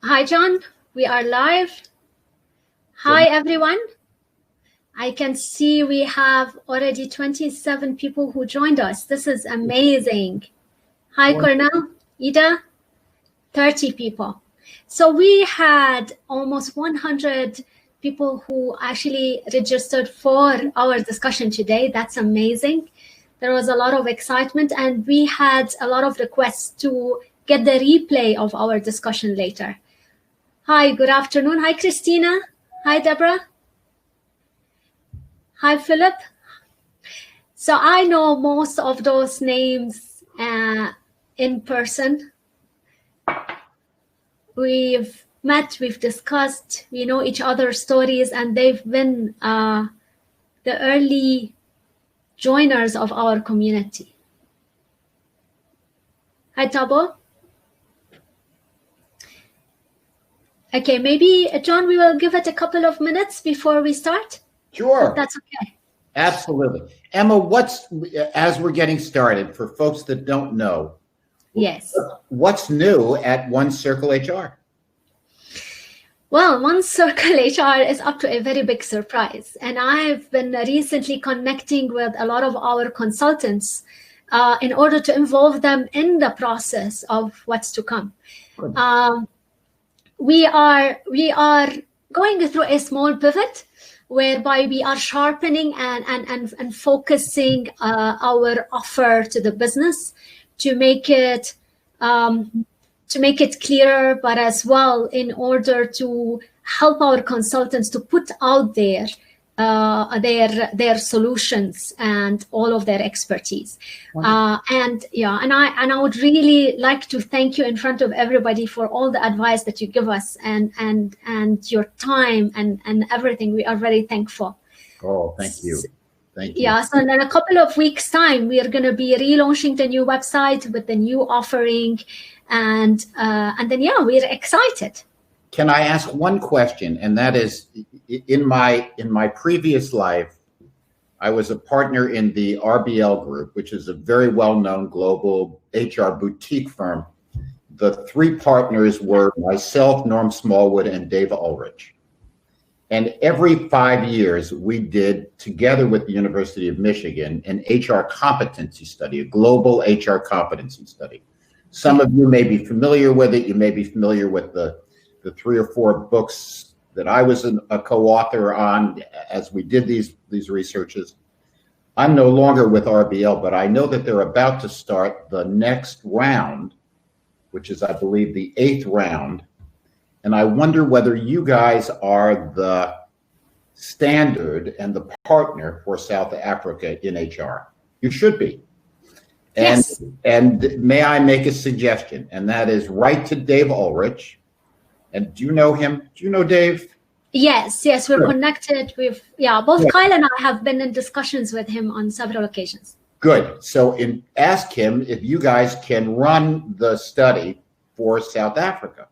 Hi, John. We are live. Hi, everyone. I can see we have already 27 people who joined us. This is amazing. Hi, Cornell, Ida, 30 people. So we had almost 100 people who actually registered for our discussion today. That's amazing. There was a lot of excitement, and we had a lot of requests to get the replay of our discussion later. Hi, good afternoon. Hi, Christina. Hi, Deborah. Hi, Philip. So I know most of those names in person. We've met, we've discussed, we know each other's stories, and they've been the early joiners of our community. Hi, Tabo. Okay, maybe, John, we will give it a couple of minutes before we start. Sure. If that's okay. Absolutely. Emma, as we're getting started, for folks that don't know, yes, what's new at One Circle HR? Well, One Circle HR is up to a very big surprise. And I've been recently connecting with a lot of our consultants in order to involve them in the process of what's to come. We are going through a small pivot whereby we are sharpening and focusing our offer to the business to make it clearer, but as well in order to help our consultants to put out their solutions and all of their expertise. And I would really like to thank you in front of everybody for all the advice that you give us and your time and everything. We are very thankful. Oh, thank you. Thank you. Yeah, so in a couple of weeks' time, we are going to be relaunching the new website with the new offering, and then we're excited. Can I ask one question? And that is, in my previous life, I was a partner in the RBL Group, which is a very well-known global HR boutique firm. The three partners were myself, Norm Smallwood, and Dave Ulrich. And every 5 years, we did, together with the University of Michigan, an HR competency study, a global HR competency study. Some of you may be familiar with it. You may be familiar with the 3 or 4 books that I was a co-author on as we did these researches. I'm no longer with RBL, but I know that they're about to start the next round, which is, I believe, the 8th round. And I wonder whether you guys are the standard and the partner for South Africa in HR. You should be. Yes. And may I make a suggestion? And that is write to Dave Ulrich. And do you know him? Do you know Dave? Yes, we're connected with, both Kyle and I have been in discussions with him on several occasions. Good. So ask him if you guys can run the study for South Africa.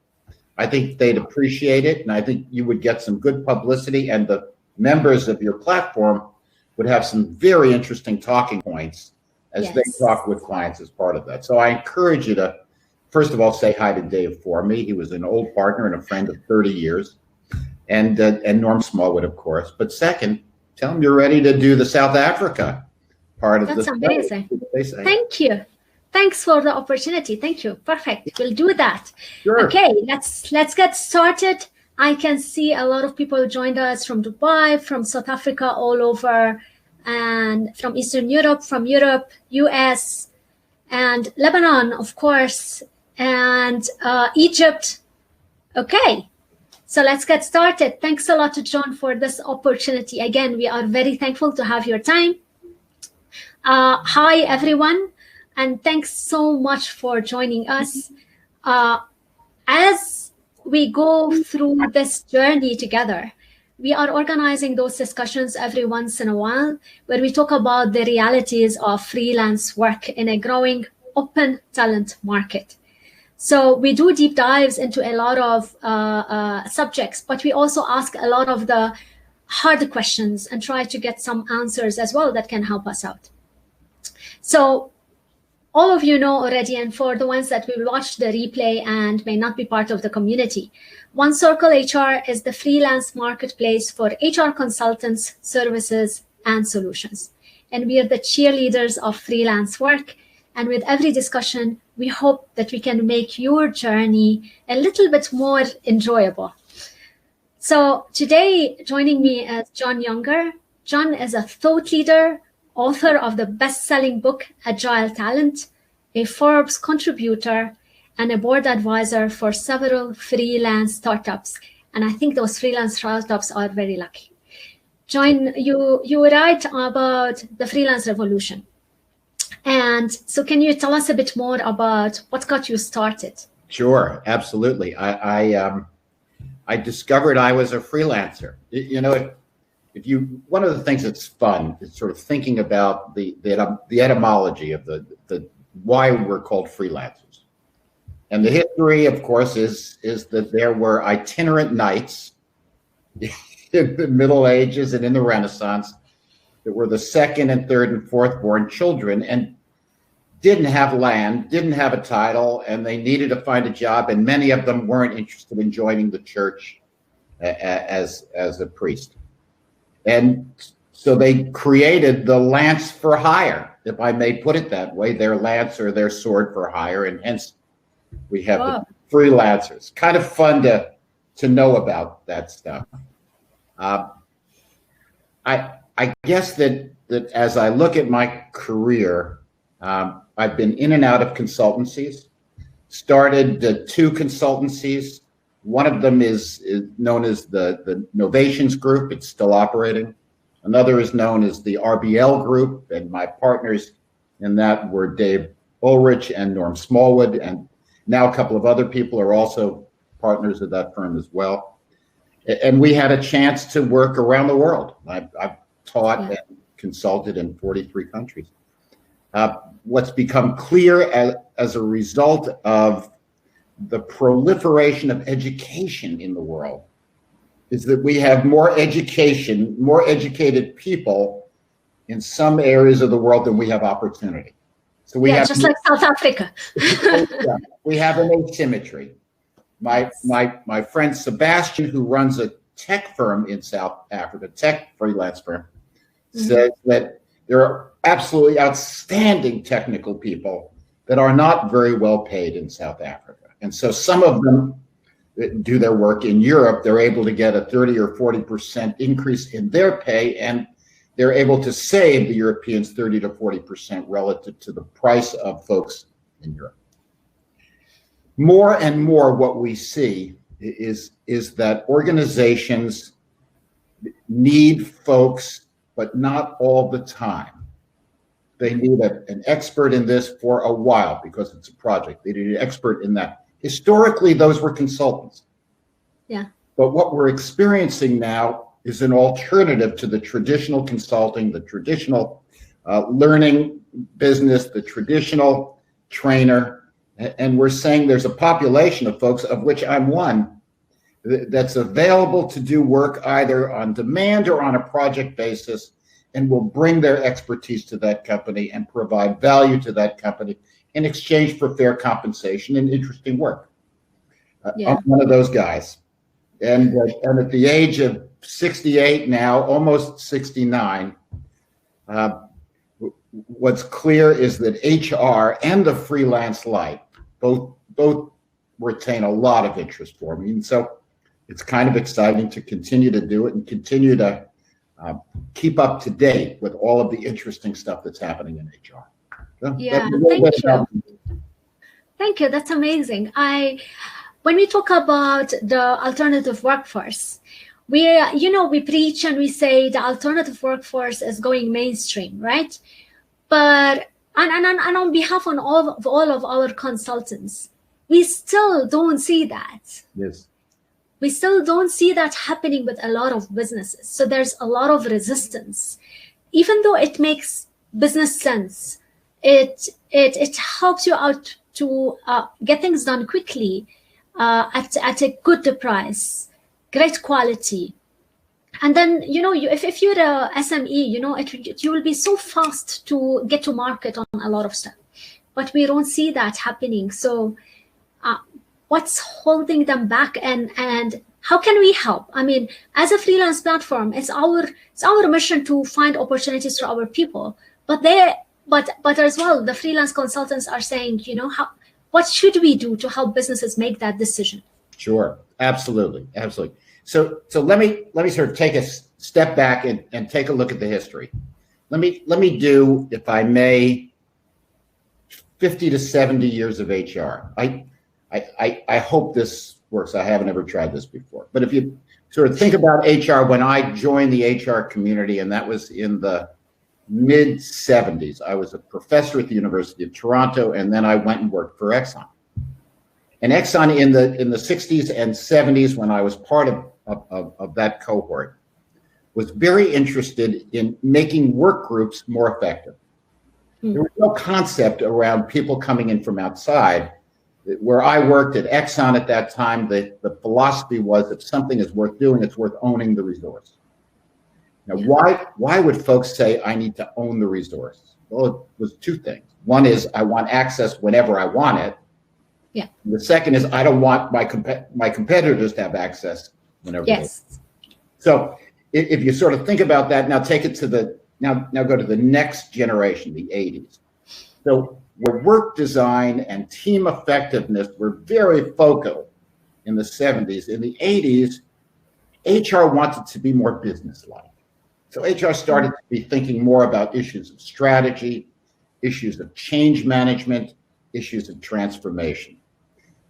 I think they'd appreciate it, and I think you would get some good publicity, and the members of your platform would have some very interesting talking points as they talk with clients as part of that. So I encourage you to, first of all, say hi to Dave for me. He was an old partner and a friend of 30 years, and Norm Smallwood, of course. But second, tell him you're ready to do the South Africa part of the study. That's amazing. Thank you. Thanks for the opportunity. Thank you. Perfect. We'll do that. Sure. Okay, let's get started. I can see a lot of people joined us from Dubai, from South Africa, all over, and from Eastern Europe, US, and Lebanon, of course, and Egypt. Okay, so let's get started. Thanks a lot to John for this opportunity. Again, we are very thankful to have your time. Hi, everyone. And thanks so much for joining us. As we go through this journey together, we are organizing those discussions every once in a while where we talk about the realities of freelance work in a growing open talent market. So we do deep dives into a lot of subjects, but we also ask a lot of the hard questions and try to get some answers as well that can help us out. So all of you know already, and for the ones that will watch the replay and may not be part of the community, One Circle HR is the freelance marketplace for HR consultants, services, and solutions. And we are the cheerleaders of freelance work. And with every discussion, we hope that we can make your journey a little bit more enjoyable. So today, joining me is Jon Younger. Jon is a thought leader, author of the best-selling book, Agile Talent, a Forbes contributor, and a board advisor for several freelance startups. And I think those freelance startups are very lucky. Jon, you write about the Freelance Revolution. And so can you tell us a bit more about what got you started? Sure, absolutely. I discovered I was a freelancer. One of the things that's fun is sort of thinking about the etymology of the why we're called freelancers. And the history, of course, is that there were itinerant knights in the Middle Ages and in the Renaissance that were the second and third and fourth born children and didn't have land, didn't have a title, and they needed to find a job, and many of them weren't interested in joining the church as a priest. And so they created the lance for hire, if I may put it that way, their lance or their sword for hire, and hence we have the freelancers. Kind of fun to know about that stuff. I guess that as I look at my career, I've been in and out of consultancies, started two consultancies. One of them is known as the Novations Group. It's still operating. Another is known as the RBL Group, and my partners in that were Dave Ulrich and Norm Smallwood, and now a couple of other people are also partners of that firm as well. And we had a chance to work around the world. I've taught and consulted in 43 countries. What's become clear as a result of the proliferation of education in the world is that we have more education, more educated people in some areas of the world than we have opportunity. So we have just like South Africa. We have an asymmetry. My friend Sebastian, who runs a tech firm in South Africa, tech freelance firm, says that there are absolutely outstanding technical people that are not very well paid in South Africa. And so some of them that do their work in Europe, they're able to get a 30 or 40% increase in their pay, and they're able to save the Europeans 30 to 40% relative to the price of folks in Europe. More and more what we see is that organizations need folks, but not all the time. They need an expert in this for a while because it's a project. They need an expert in that. Historically, those were consultants. Yeah. But what we're experiencing now is an alternative to the traditional consulting, the traditional learning business, the traditional trainer. And we're saying there's a population of folks, of which I'm one, that's available to do work either on demand or on a project basis, and will bring their expertise to that company and provide value to that company in exchange for fair compensation and interesting work. I'm one of those guys. And at the age of 68 now, almost 69, what's clear is that HR and the freelance life both retain a lot of interest for me. And so it's kind of exciting to continue to do it and continue to keep up to date with all of the interesting stuff that's happening in HR. So thank you. Thank you. That's amazing. When we talk about the alternative workforce, we preach and we say the alternative workforce is going mainstream, right? But and on behalf of all of our consultants, we still don't see that. Yes. We still don't see that happening with a lot of businesses. So there's a lot of resistance. Even though it makes business sense, it helps you out to get things done quickly at a good price, great quality. And then, if you're a SME, you will be so fast to get to market on a lot of stuff. but we don't see that happening. So what's holding them back, and how can we help? I mean, as a freelance platform, it's our mission to find opportunities for our people. But as well, the freelance consultants are saying, what should we do to help businesses make that decision? Sure, absolutely. So let me sort of take a step back and take a look at the history. Let me do, if I may, 50 to 70 years of HR. I hope this works. I haven't ever tried this before. But if you sort of think about HR, when I joined the HR community, and that was in the mid 70s, I was a professor at the University of Toronto, and then I went and worked for Exxon. And Exxon in the 60s and 70s, when I was part of that cohort, was very interested in making work groups more effective. There was no concept around people coming in from outside. Where I worked at Exxon at that time, the philosophy was, if something is worth doing, it's worth owning the resource. Now, why would folks say I need to own the resource? Well, it was two things. One is I want access whenever I want it. Yeah. And the second is I don't want my competitors to have access whenever. Yes. So if you sort of think about that, now take it to now go to the next generation, the 80s. So where work design and team effectiveness were very focal in the 70s, in the 80s, HR wanted to be more business-like. So HR started to be thinking more about issues of strategy, issues of change management, issues of transformation.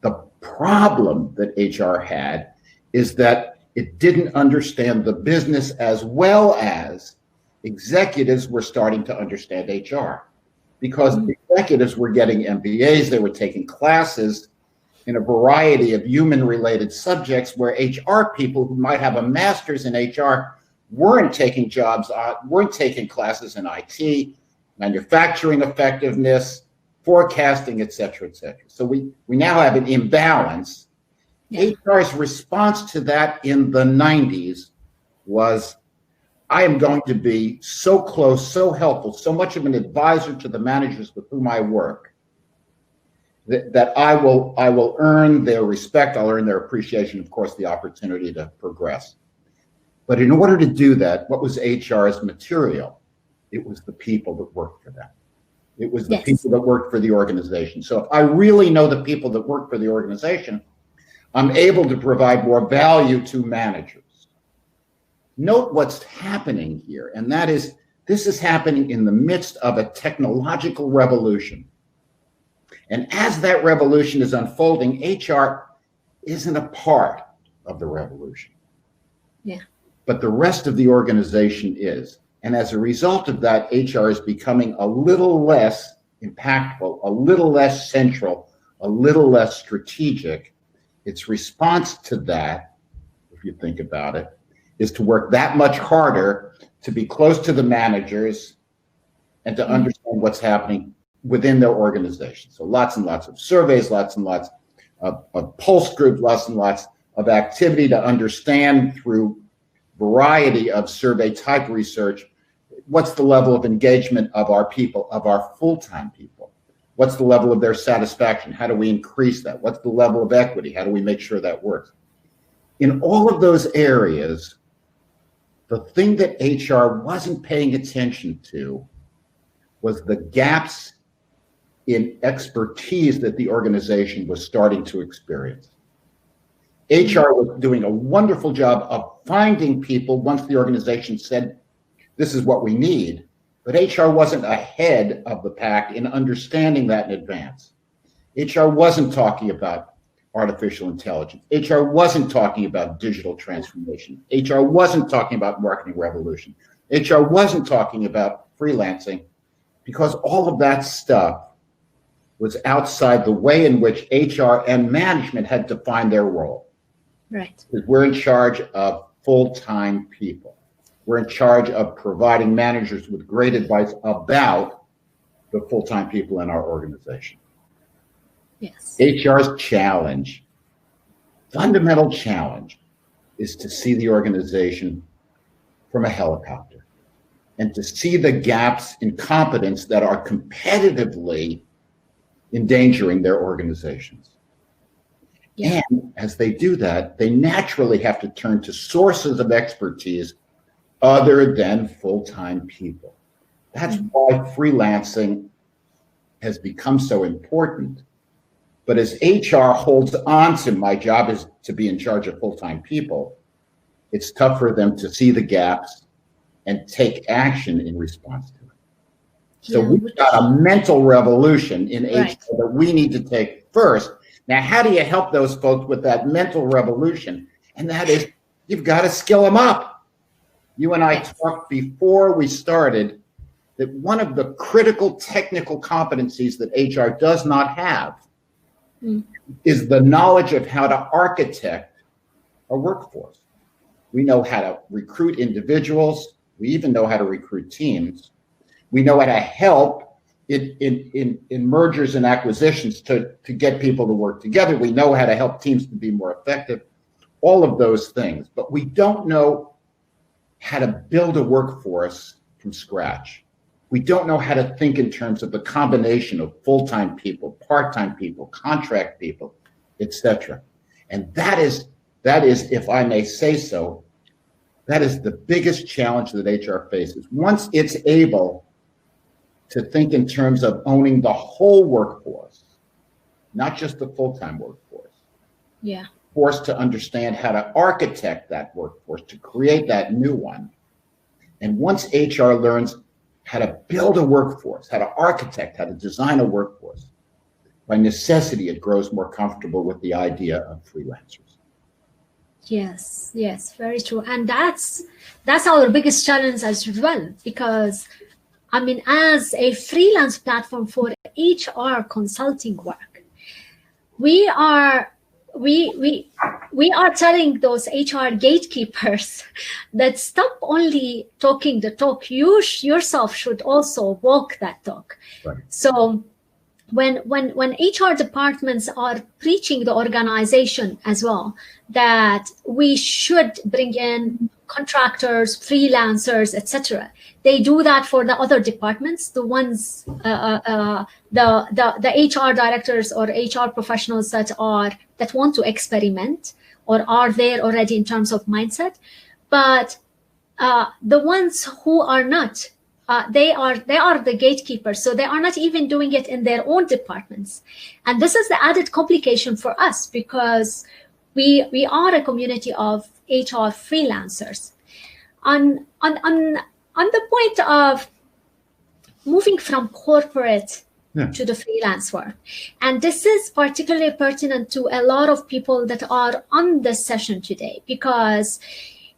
The problem that HR had is that it didn't understand the business as well as executives were starting to understand HR. Because executives were getting MBAs, they were taking classes in a variety of human-related subjects, where HR people who might have a master's in HR weren't taking classes in IT, manufacturing effectiveness, forecasting, et cetera, et cetera. So we now have an imbalance. Yeah. HR's response to that in the 90s was, I am going to be so close, so helpful, so much of an advisor to the managers with whom I work, that I will earn their respect, I'll earn their appreciation, of course, the opportunity to progress. But in order to do that, what was HR's material? It was the people that worked for them. It was the people that worked for the organization. So if I really know the people that work for the organization, I'm able to provide more value to managers. Note what's happening here, and that is, this is happening in the midst of a technological revolution. And as that revolution is unfolding, HR isn't a part of the revolution. Yeah. But the rest of the organization is. And as a result of that, HR is becoming a little less impactful, a little less central, a little less strategic. Its response to that, if you think about it, is to work that much harder to be close to the managers and to understand what's happening within their organization. So lots and lots of surveys, lots and lots of pulse groups, lots and lots of activity to understand through variety of survey type research, what's the level of engagement of our people, of our full-time people? What's the level of their satisfaction? How do we increase that? What's the level of equity? How do we make sure that works? In all of those areas, the thing that HR wasn't paying attention to was the gaps in expertise that the organization was starting to experience. HR was doing a wonderful job of finding people once the organization said, this is what we need, but HR wasn't ahead of the pack in understanding that in advance. HR wasn't talking about artificial intelligence. HR wasn't talking about digital transformation. HR wasn't talking about marketing revolution. HR wasn't talking about freelancing, because all of that stuff was outside the way in which HR and management had defined their role. Right. Because we're in charge of full-time people. We're in charge of providing managers with great advice about the full-time people in our organization. Yes. HR's challenge, fundamental challenge, is to see the organization from a helicopter and to see the gaps in competence that are competitively endangering their organizations. Yeah. And as they do that, they naturally have to turn to sources of expertise other than full-time people. That's why freelancing has become so important. But as HR holds on to my job is to be in charge of full-time people, it's tough for them to see the gaps and take action in response to it. So we've got a mental revolution in HR that we need to take first. Now, how do you help those folks with that mental revolution? And that is, you've got to skill them up. You and I talked before we started that one of the critical technical competencies that HR does not have is the knowledge of how to architect a workforce. We know how to recruit individuals. We even know how to recruit teams. We know how to help in mergers and acquisitions to get people to work together. We know how to help teams to be more effective, all of those things. But we don't know how to build a workforce from scratch. We don't know how to think in terms of the combination of full-time people, part-time people, contract people, etc. And that is, if I may say so, that is the biggest challenge that HR faces. Once it's able to think in terms of owning the whole workforce, not just the full-time workforce. Yeah. Forced to understand how to architect that workforce, to create that new one. And once HR learns how to build a workforce, how to architect, how to design a workforce, by necessity, it grows more comfortable with the idea of freelancers. Yes, very true. And that's our biggest challenge as well, because I mean, as a freelance platform for HR consulting work, we are telling those HR gatekeepers that stop only talking the talk. You yourself should also walk that talk. Right. So when HR departments are preaching the organization as well, that we should bring in contractors, freelancers, etc. They do that for the other departments, the ones, the HR directors or HR professionals that want to experiment or are there already in terms of mindset. But the ones who are not, they are the gatekeepers. So they are not even doing it in their own departments. And this is the added complication for us, because we are a community of HR freelancers. On the point of moving from corporate to the freelance work, and this is particularly pertinent to a lot of people that are on this session today, because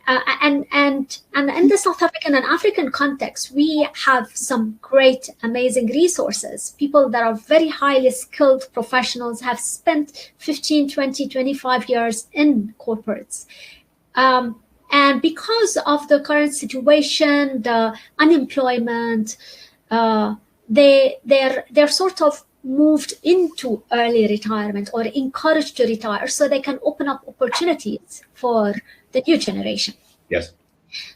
and in the South African and African context, we have some great, amazing resources. People that are very highly skilled professionals have spent 15, 20, 25 years in corporates. And because of the current situation, the unemployment, they're sort of moved into early retirement or encouraged to retire, so they can open up opportunities for the new generation. Yes.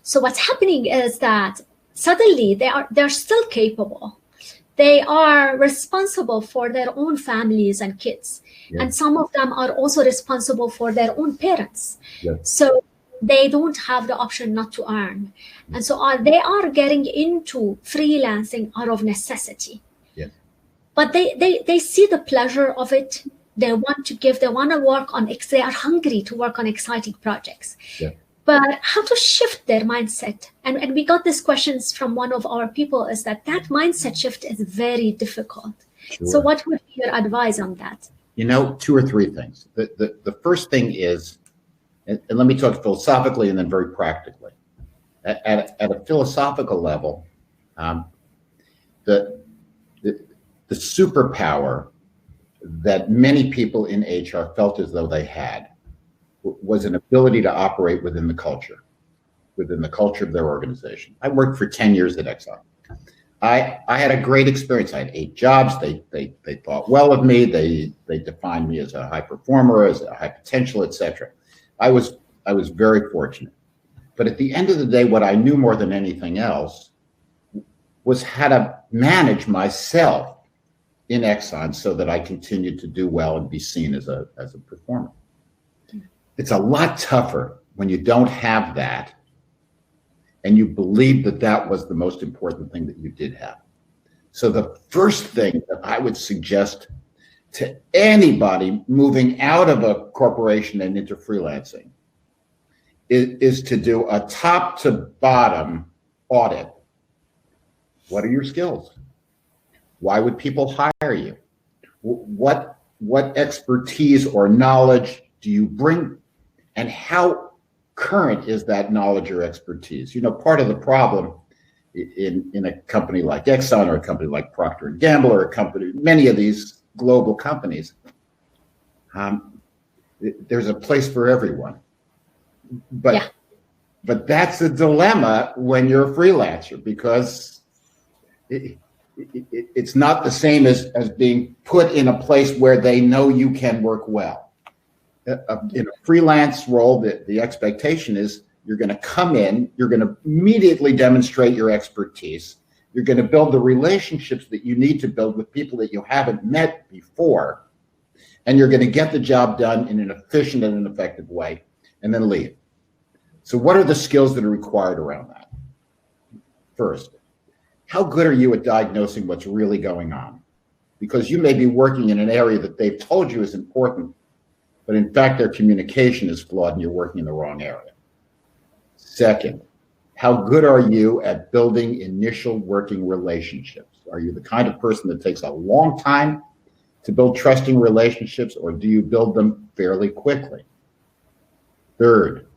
So what's happening is that suddenly they're still capable. They are responsible for their own families and kids. Yeah. And some of them are also responsible for their own parents. Yeah. So they don't have the option not to earn. And so they are getting into freelancing out of necessity. Yeah. But they see the pleasure of it. They want to work on, they are hungry to work on exciting projects. Yeah. But how to shift their mindset? And we got these questions from one of our people, is that mindset shift is very difficult. Sure. So what would be your advice on that? Two or three things. The first thing is, and let me talk philosophically and then very practically. At a philosophical level, the superpower that many people in HR felt as though they had was an ability to operate within the culture of their organization. I worked for 10 years at Exxon. I had a great experience. I had 8 jobs. They thought well of me. They defined me as a high performer, as a high potential, etc. I was very fortunate. But at the end of the day, what I knew more than anything else was how to manage myself in Exxon so that I continue to do well and be seen as a performer. It's a lot tougher when you don't have that and you believe that that was the most important thing that you did have. So the first thing that I would suggest to anybody moving out of a corporation and into freelancing is to do a top to bottom audit. What are your skills? Why would people hire you? What expertise or knowledge do you bring? And how current is that knowledge or expertise? You know, part of the problem in a company like Exxon or a company like Procter & Gamble or many of these global companies, there's a place for everyone. But that's a dilemma when you're a freelancer, because it's not the same as being put in a place where they know you can work well. In a freelance role, the expectation is you're going to come in, you're going to immediately demonstrate your expertise, you're going to build the relationships that you need to build with people that you haven't met before, and you're going to get the job done in an efficient and an effective way, and then leave. So what are the skills that are required around that? First, how good are you at diagnosing what's really going on? Because you may be working in an area that they've told you is important, but in fact, their communication is flawed and you're working in the wrong area. Second, how good are you at building initial working relationships? Are you the kind of person that takes a long time to build trusting relationships, or do you build them fairly quickly? Third,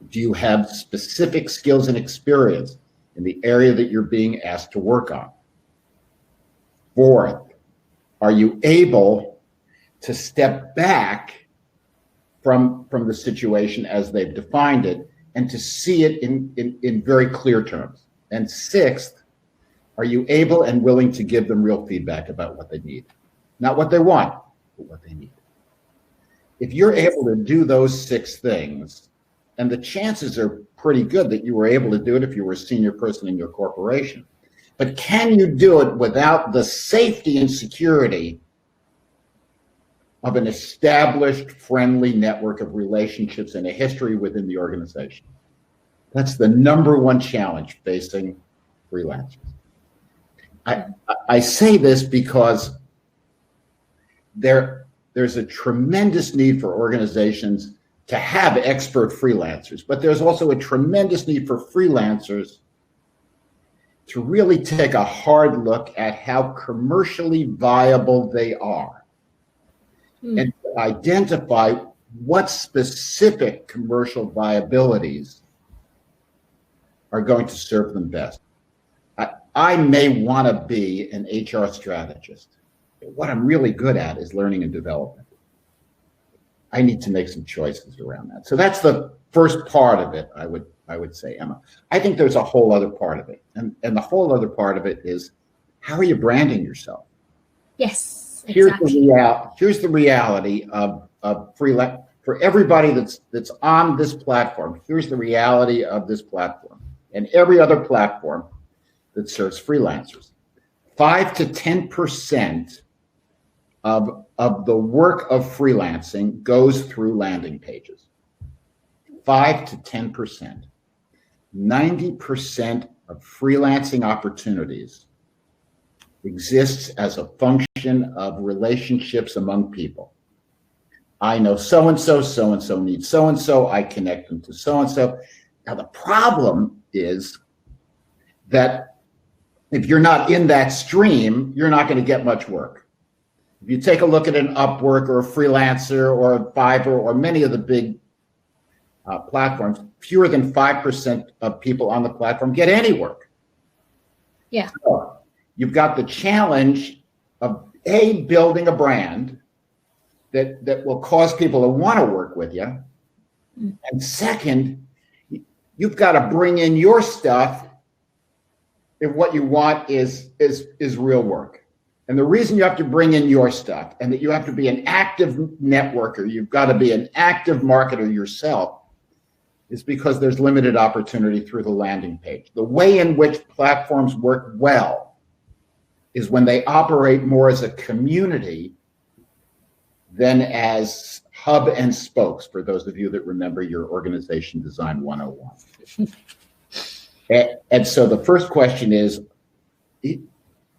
do you have specific skills and experience in the area that you're being asked to work on? Fourth, are you able to step back from the situation as they've defined it and to see it in very clear terms? And sixth, are you able and willing to give them real feedback about what they need? Not what they want, but what they need. If you're able to do those 6 things, and the chances are pretty good that you were able to do it if you were a senior person in your corporation, but can you do it without the safety and security of an established, friendly network of relationships and a history within the organization? That's the number one challenge facing freelancers. I say this because there's a tremendous need for organizations to have expert freelancers, but there's also a tremendous need for freelancers to really take a hard look at how commercially viable they are. And identify what specific commercial viabilities are going to serve them best. I may want to be an HR strategist, but what I'm really good at is learning and development. I need to make some choices around that. So that's the first part of it, I would say, Emma. I think there's a whole other part of it. And the whole other part of it is, how are you branding yourself? Yes. Exactly. Here's the reality of freelance for everybody that's on this platform. Here's the reality of this platform and every other platform that serves freelancers. 5 to 10% of the work of freelancing goes through landing pages. 5 to 10%. 90% of freelancing opportunities exists as a function of relationships among people. I know so-and-so, so-and-so needs so-and-so, I connect them to so-and-so. Now the problem is that if you're not in that stream, you're not going to get much work. If you take a look at an Upwork or a Freelancer or a Fiverr or many of the big platforms, fewer than 5% of people on the platform get any work. Yeah. So you've got the challenge of building a brand that will cause people to want to work with you. And second, you've got to bring in your stuff if what you want is real work. And the reason you have to bring in your stuff and that you have to be an active networker, you've got to be an active marketer yourself, is because there's limited opportunity through the landing page. The way in which platforms work well is when they operate more as a community than as hub and spokes, for those of you that remember your organization design 101. And so the first question is,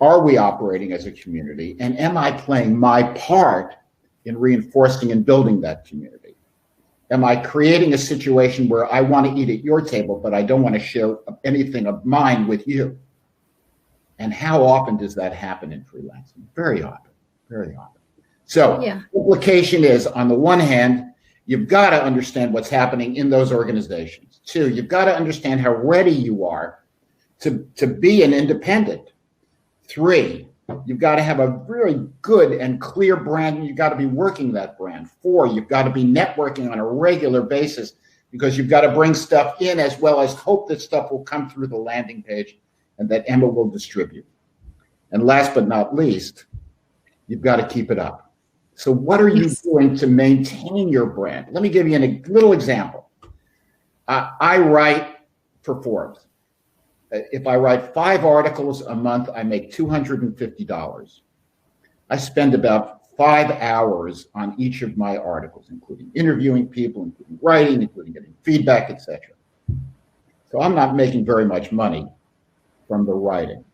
are we operating as a community? And am I playing my part in reinforcing and building that community? Am I creating a situation where I want to eat at your table, but I don't want to share anything of mine with you? And how often does that happen in freelancing? Very often, very often. So the implication is, on the one hand, you've got to understand what's happening in those organizations. Two, you've got to understand how ready you are to be an independent. Three, you've got to have a very good and clear brand, and you've got to be working that brand. Four, you've got to be networking on a regular basis, because you've got to bring stuff in as well as hope that stuff will come through the landing page and that Emma will distribute. And last but not least, you've got to keep it up. So what are you doing to maintain your brand? Let me give you a little example. I write for Forbes. If I write 5 articles a month, I make $250. I spend about 5 hours on each of my articles, including interviewing people, including writing, including getting feedback, etc. So I'm not making very much money from the writing.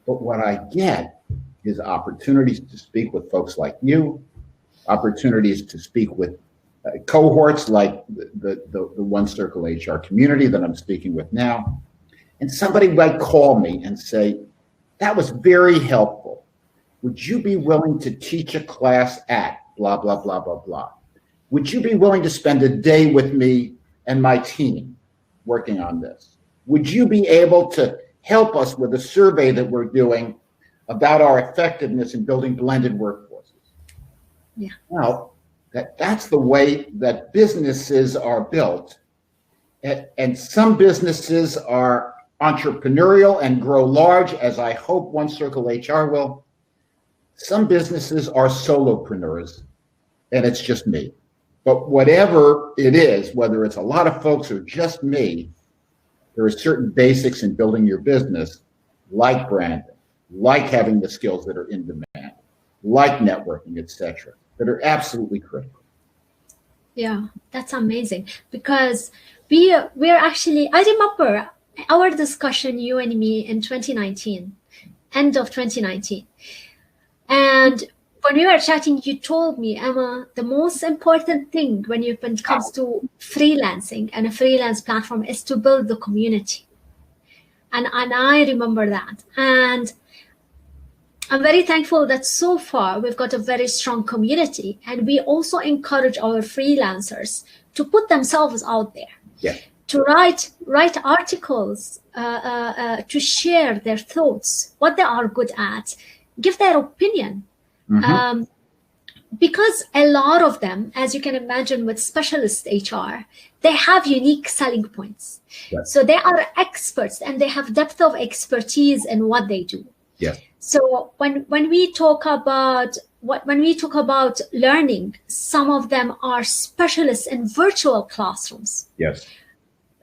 But what I get is opportunities to speak with folks like you, opportunities to speak with cohorts like the One Circle HR community that I'm speaking with now. And somebody might call me and say, that was very helpful. Would you be willing to teach a class at blah, blah, blah, blah, blah? Would you be willing to spend a day with me and my team working on this? Would you be able to help us with a survey that we're doing about our effectiveness in building blended workforces? Yeah. Now, that's the way that businesses are built. And some businesses are entrepreneurial and grow large, as I hope One Circle HR will. Some businesses are solopreneurs, and it's just me. But whatever it is, whether it's a lot of folks or just me, there are certain basics in building your business, like branding, like having the skills that are in demand, like networking, etc., that are absolutely critical. Yeah, that's amazing, because we're actually, I remember our discussion, you and me, in 2019, end of 2019. And when we were chatting, you told me, Emma, the most important thing when it comes to freelancing and a freelance platform is to build the community. And I remember that. And I'm very thankful that so far we've got a very strong community, and we also encourage our freelancers to put themselves out there. Yeah. To write articles, to share their thoughts, what they are good at, give their opinion. Mm-hmm. Because a lot of them, as you can imagine with specialist HR, they have unique selling points. Yes. So they are experts and they have depth of expertise in what they do. Yes. So when we talk about learning, some of them are specialists in virtual classrooms. Yes.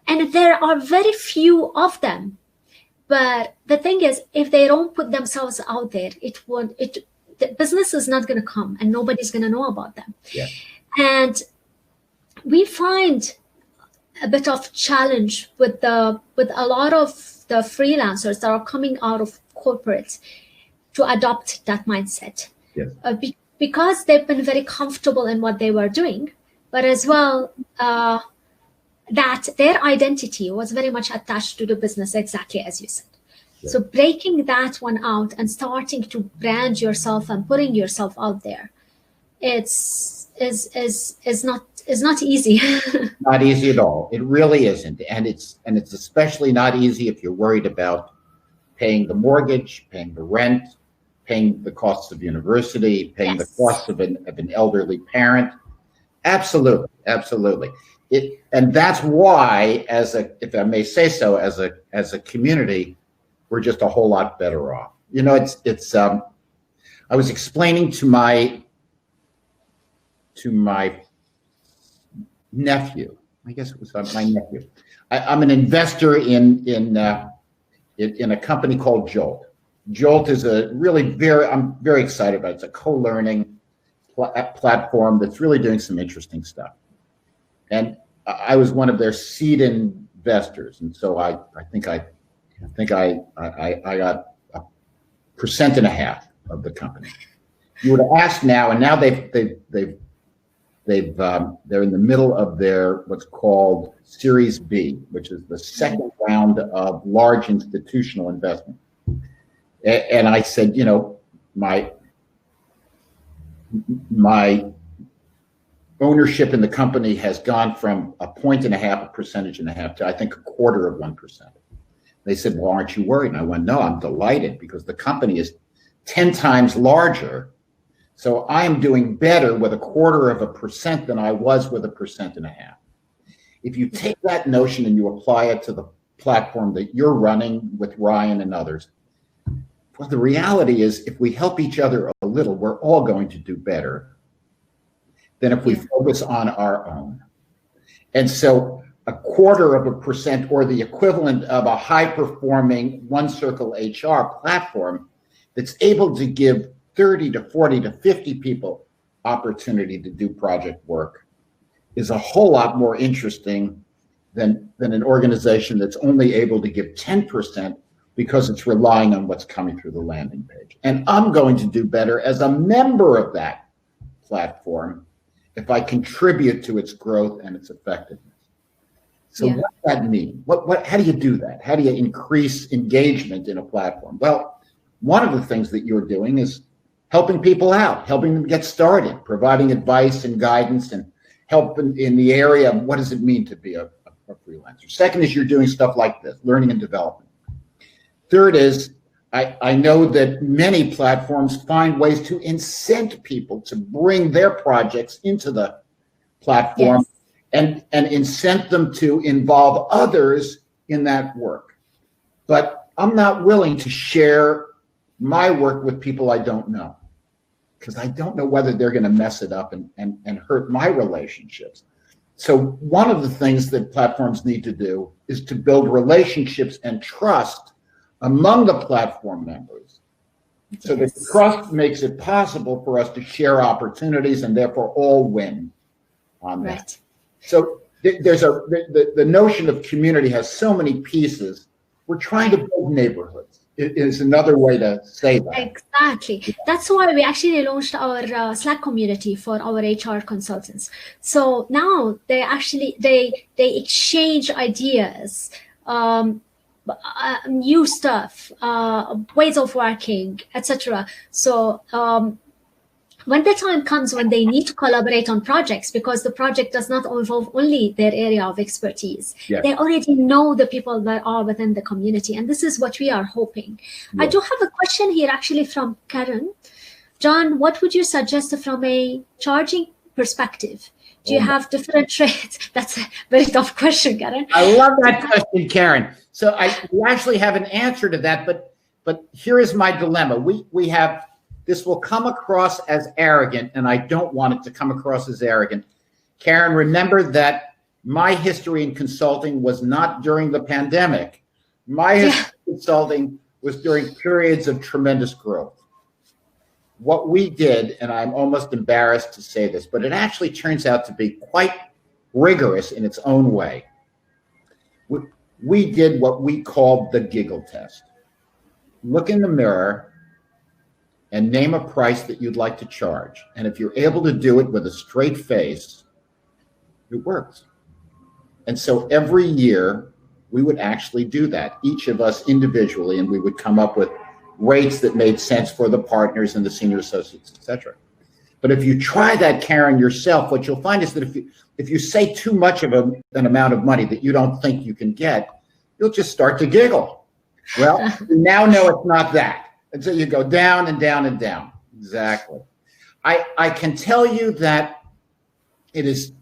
And there are very few of them. But the thing is, if they don't put themselves out there, the business is not going to come and nobody's going to know about them. Yeah. And we find a bit of challenge with a lot of the freelancers that are coming out of corporate to adopt that mindset. Yes. Because they've been very comfortable in what they were doing, but as well, that their identity was very much attached to the business, exactly as you said. Yeah. So breaking that one out and starting to brand yourself and putting yourself out there, is not easy. Not easy at all. It really isn't, and it's especially not easy if you're worried about paying the mortgage, paying the rent, paying the costs of university, paying the costs of an elderly parent. Absolutely, absolutely. And that's why, if I may say so, as a community, we're just a whole lot better off. You know, I was explaining to my nephew. I guess it was my nephew. I'm an investor in a company called Jolt. Jolt is I'm very excited about it. It's a co-learning platform that's really doing some interesting stuff. And I was one of their seed investors, and so I think I got 1.5% of the company. You would have asked now, and now they're in the middle of their what's called Series B, which is the second round of large institutional investment. And I said, my ownership in the company has gone from 1.5% to I think 1/4%. They said, well, aren't you worried? And I went, no, I'm delighted because the company is 10 times larger. So I am doing better with 1/4% than I was with 1.5%. If you take that notion and you apply it to the platform that you're running with Ryan and others, well, the reality is if we help each other a little, we're all going to do better than if we focus on our own. And so 1/4% or the equivalent of a high-performing One Circle HR platform that's able to give 30 to 40 to 50 people opportunity to do project work is a whole lot more interesting than an organization that's only able to give 10% because it's relying on what's coming through the landing page. And I'm going to do better as a member of that platform if I contribute to its growth and its effectiveness. So what does that mean? How do you do that? How do you increase engagement in a platform? Well, one of the things that you're doing is helping people out, helping them get started, providing advice and guidance and help in the area of what does it mean to be a freelancer. Second is you're doing stuff like this, learning and development. Third is I know that many platforms find ways to incent people to bring their projects into the platform and incent them to involve others in that work. But I'm not willing to share my work with people I don't know because I don't know whether they're going to mess it up and hurt my relationships. So one of the things that platforms need to do is to build relationships and trust among the platform members. So the trust makes it possible for us to share opportunities and therefore all win on that. Right. So there's the notion of community has so many pieces. We're trying to build neighborhoods. It is another way to say that. Exactly. Yeah. That's why we actually launched our Slack community for our HR consultants. So now they exchange ideas, new stuff, ways of working, etc. So when the time comes when they need to collaborate on projects, because the project does not involve only their area of expertise, they already know the people that are within the community. And this is what we are hoping. I do have a question here actually from Karen. Jon, what would you suggest from a charging perspective? Do you have different rates? That's a very tough question, Karen. I love that question, Karen. So we actually have an answer to that, but here is my dilemma. We have, this will come across as arrogant, and I don't want it to come across as arrogant. Karen, remember that my history in consulting was not during the pandemic. My history in consulting was during periods of tremendous growth. What we did, and I'm almost embarrassed to say this, but it actually turns out to be quite rigorous in its own way. We did what we called the giggle test. Look in the mirror and name a price that you'd like to charge. And if you're able to do it with a straight face, it works. And so every year we would actually do that, each of us individually, and we would come up with rates that made sense for the partners and the senior associates, et cetera. But if you try that, Karen, yourself, what you'll find is that if you say too much of an amount of money that you don't think you can get, you'll just start to giggle. Well, you now know it's not that. And so you go down and down and down. Exactly. I can tell you that it is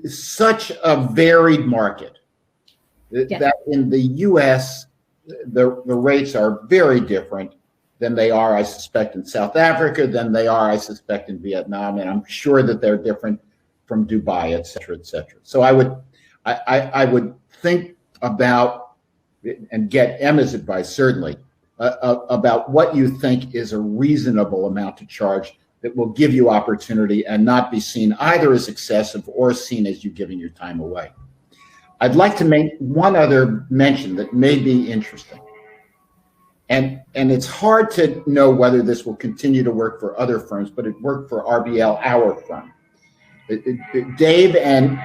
such a varied market that in the US, the rates are very different than they are, I suspect, in South Africa, than they are, I suspect, in Vietnam, and I'm sure that they're different from Dubai, et cetera, et cetera. So I would think about and get Emma's advice, certainly, about what you think is a reasonable amount to charge that will give you opportunity and not be seen either as excessive or seen as you giving your time away. I'd like to make one other mention that may be interesting. And it's hard to know whether this will continue to work for other firms, but it worked for RBL, our firm. Dave and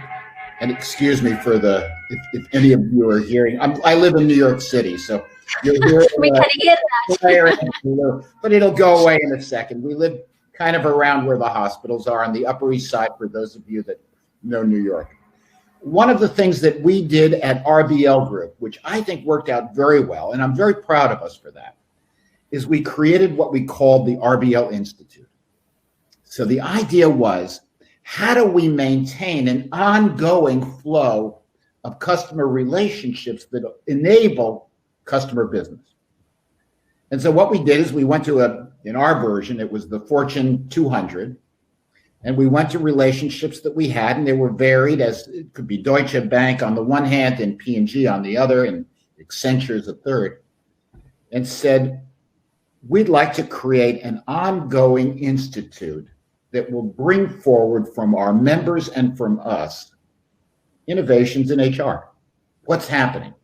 excuse me for the, if any of you are hearing, I live in New York City, so you'll hear we can hear that. But it'll go away in a second. We live kind of around where the hospitals are on the Upper East Side, for those of you that know New York. One of the things that we did at RBL Group, which I think worked out very well, and I'm very proud of us for that, is we created what we called the RBL Institute. So the idea was, how do we maintain an ongoing flow of customer relationships that enable customer business? And so what we did is we went to in our version, it was the Fortune 200, and we went to relationships that we had, and they were varied, as it could be Deutsche Bank on the one hand and P&G on the other, and Accenture as a third, and said, we'd like to create an ongoing institute that will bring forward from our members and from us innovations in HR. What's happening?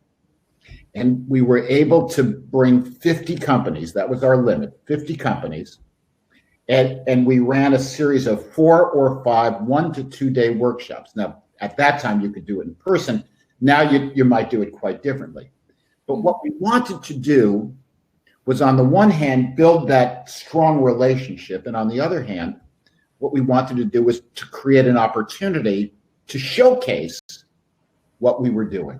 And we were able to bring 50 companies, that was our limit, 50 companies, and we ran a series of 4 or 5 1 to 2 day workshops. Now, at that time, you could do it in person. Now you might do it quite differently. But what we wanted to do was, on the one hand, build that strong relationship, and on the other hand, what we wanted to do was to create an opportunity to showcase what we were doing.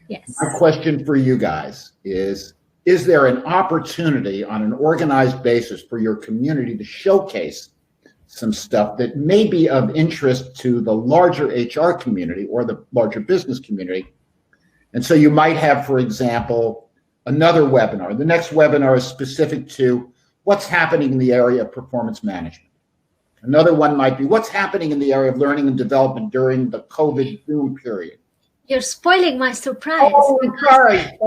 Yes. My question for you guys is there an opportunity on an organized basis for your community to showcase some stuff that may be of interest to the larger HR community or the larger business community? And so you might have, for example, another webinar. The next webinar is specific to what's happening in the area of performance management. Another one might be what's happening in the area of learning and development during the COVID boom period. You're spoiling my surprise. Oh, I'm sorry.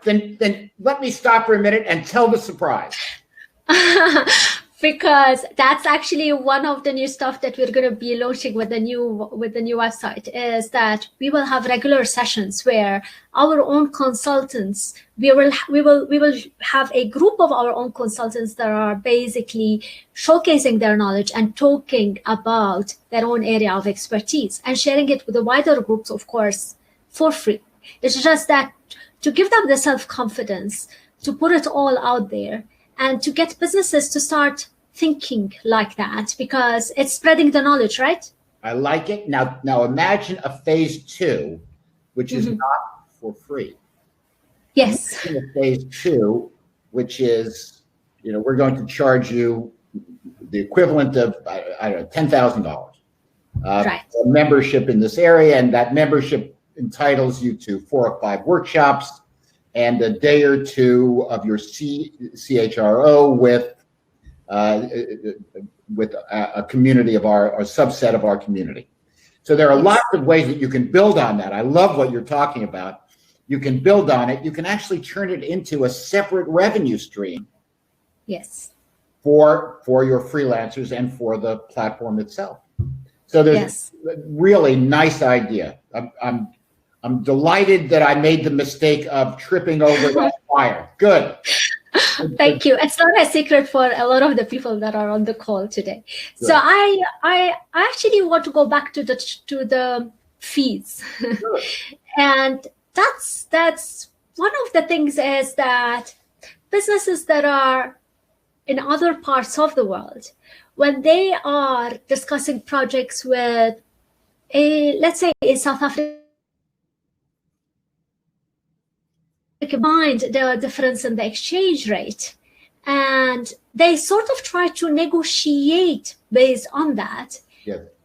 Then let me stop for a minute and tell the surprise. Because that's actually one of the new stuff that we're going to be launching with the new website, is that we will have regular sessions where our own consultants, we will have a group of our own consultants that are basically showcasing their knowledge and talking about their own area of expertise and sharing it with the wider groups, of course, for free. It's just that to give them the self-confidence to put it all out there and to get businesses to start thinking like that, because it's spreading the knowledge, right? I like it. Now imagine a phase 2, which is not for free. Yes. Imagine a phase 2, which is, we're going to charge you the equivalent of, I don't know, $10,000 right. for membership in this area, and that membership entitles you to 4 or 5 workshops and a day or 2 of your CHRO with a community of a subset of our community. So there are lots of ways that you can build on that. I love what you're talking about. You can build on it. You can actually turn it into a separate revenue stream. Yes. For your freelancers and for the platform itself. So there's a really nice idea. I'm delighted that I made the mistake of tripping over that fire. Good. Thank you. It's not a secret for a lot of the people that are on the call today. Good. So I actually want to go back to the fees. And that's one of the things is that businesses that are in other parts of the world, when they are discussing projects with let's say a South African, mind the difference in the exchange rate, and they sort of try to negotiate based on that,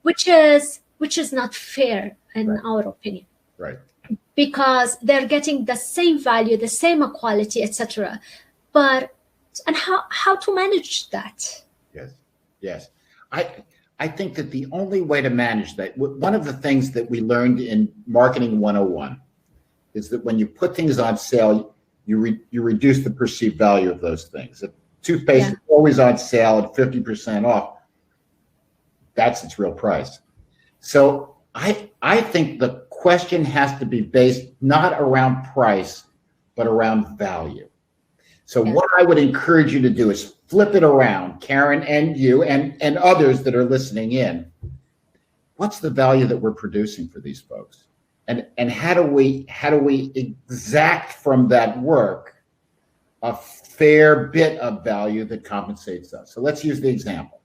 which is not fair in our opinion. Right. Because they're getting the same value, the same quality, etc. And how to manage that? Yes. I think that the only way to manage that, one of the things that we learned in Marketing 101 is that when you put things on sale, you reduce the perceived value of those things. If toothpaste is always on sale at 50% off, that's its real price. So I think the question has to be based not around price, but around value. So what I would encourage you to do is flip it around, Karen, and you and others that are listening in. What's the value that we're producing for these folks? And how do we exact from that work a fair bit of value that compensates us? So let's use the example,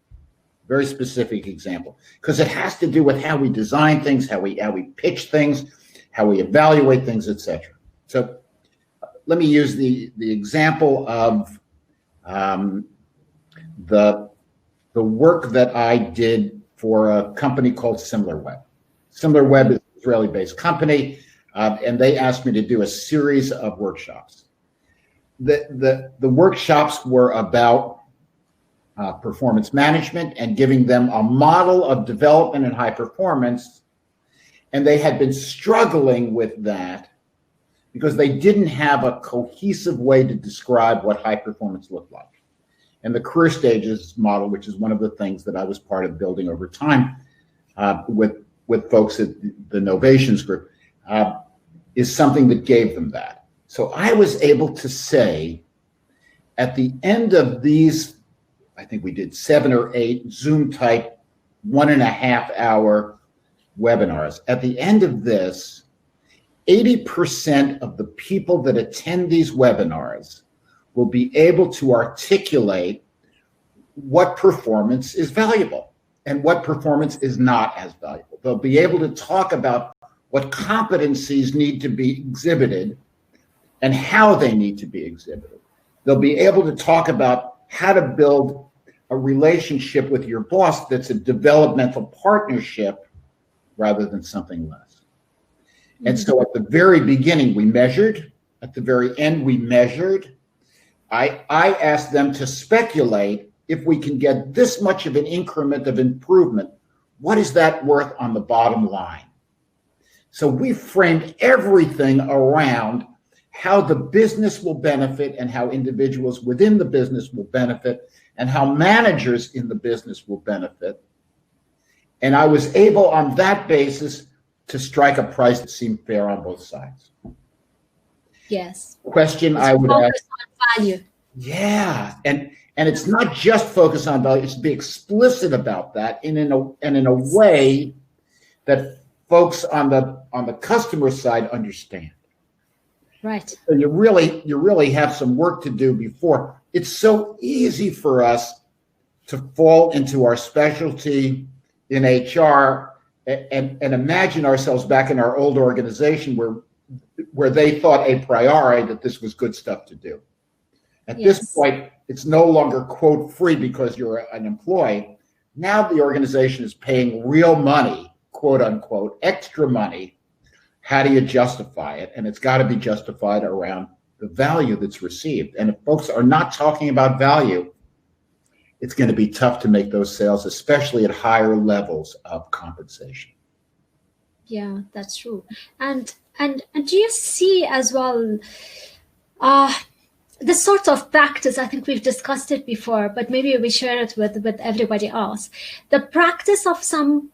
very specific example, because it has to do with how we design things, how we pitch things, how we evaluate things, etc. So let me use the example of the work that I did for a company called SimilarWeb. SimilarWeb is an Israeli-based company, and they asked me to do a series of workshops. The workshops were about performance management and giving them a model of development and high performance, and they had been struggling with that because they didn't have a cohesive way to describe what high performance looked like. And the career stages model, which is one of the things that I was part of building over time with folks at the Novations Group, is something that gave them that. So I was able to say, at the end of these, I think we did 7 or 8 Zoom type 1.5 hour webinars. At the end of this, 80% of the people that attend these webinars will be able to articulate what performance is valuable and what performance is not as valuable. They'll be able to talk about what competencies need to be exhibited and how they need to be exhibited. They'll be able to talk about how to build a relationship with your boss that's a developmental partnership rather than something less. And so at the very beginning, we measured. At the very end, we measured. I asked them to speculate, if we can get this much of an increment of improvement, what is that worth on the bottom line? So we framed everything around how the business will benefit and how individuals within the business will benefit and how managers in the business will benefit. And I was able on that basis to strike a price that seemed fair on both sides. Yes. Question I would ask. On value. Yeah, and it's not just focus on value; it's to be explicit about that, and in a way that folks on the customer side understand. Right. So you really have some work to do before. It's so easy for us to fall into our specialty in HR and imagine ourselves back in our old organization where they thought a priori that this was good stuff to do. At this point, it's no longer, quote, free because you're an employee. Now the organization is paying real money, quote unquote, extra money. How do you justify it? And it's got to be justified around the value that's received. And if folks are not talking about value, it's going to be tough to make those sales, especially at higher levels of compensation. Yeah, that's true. And do you see as well this sort of practice? I think we've discussed it before, but maybe we share it with everybody else. The practice of some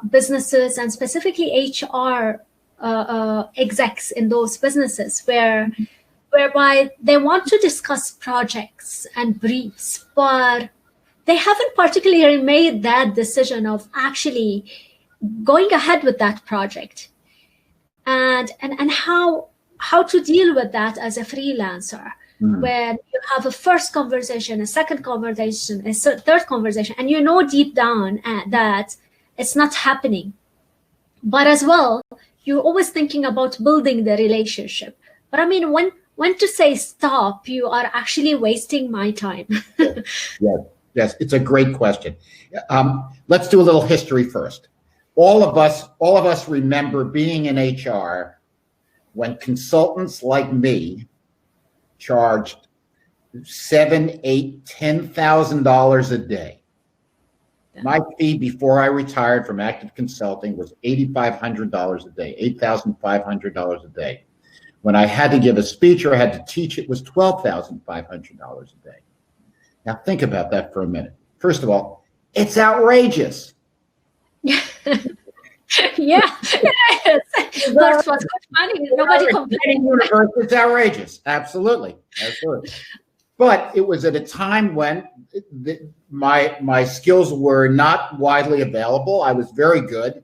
businesses and specifically HR execs in those businesses whereby they want to discuss projects and briefs, but they haven't particularly made that decision of actually going ahead with that project and how to deal with that as a freelancer. When you have a first conversation, a second conversation, a third conversation, and you know deep down that it's not happening. But as well, you're always thinking about building the relationship. But I mean, when to say stop, you are actually wasting my time. Yes, it's a great question. Let's do a little history first. All of us remember being in HR when consultants like me charged $7,000, $8,000, $10,000 a day. My fee before I retired from active consulting was $8,500 a day, $8,500 a day. When I had to give a speech or I had to teach, it was $12,500 a day. Now think about that for a minute. First of all, it's outrageous. Yeah, yes. First was good money. Nobody complained. Universe, it's outrageous. Absolutely. Absolutely. But it was at a time when my skills were not widely available. I was very good.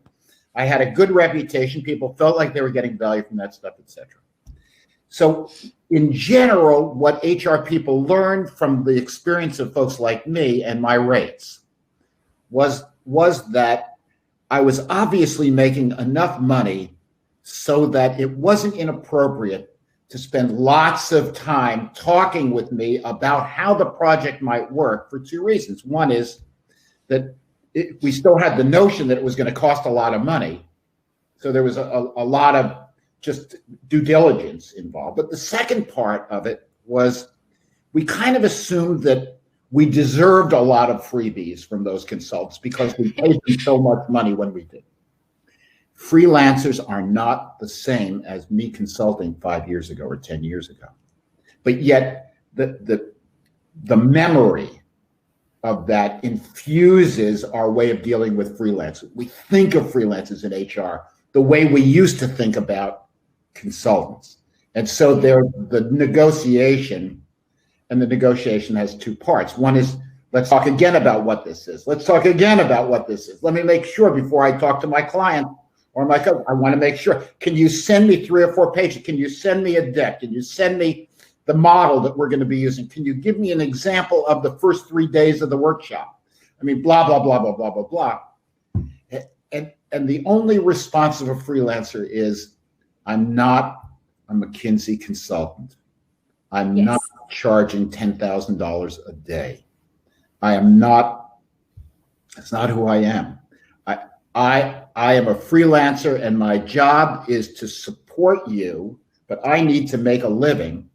I had a good reputation. People felt like they were getting value from that stuff, etc. So in general, what HR people learned from the experience of folks like me and my rates was that I was obviously making enough money so that it wasn't inappropriate to spend lots of time talking with me about how the project might work for two reasons. One is that we still had the notion that it was going to cost a lot of money. So there was a lot of just due diligence involved. But the second part of it was we kind of assumed that we deserved a lot of freebies from those consultants because we paid them so much money when we did. Freelancers are not the same as me consulting 5 years ago or 10 years ago. But yet the memory of that infuses our way of dealing with freelancers. We think of freelancers in HR the way we used to think about consultants. And so the negotiation has two parts. One is, let's talk again about what this is. Let's talk again about what this is. Let me make sure before I talk to my client or my coach, I want to make sure. Can you send me 3 or 4 pages? Can you send me a deck? Can you send me the model that we're going to be using? Can you give me an example of the first 3 days of the workshop? I mean, blah, blah, blah, blah, blah, blah, blah. And the only response of a freelancer is, I'm not a McKinsey consultant. I'm not charging $10,000 a day. I am not, that's not who I am. I am a freelancer and my job is to support you, but I need to make a living.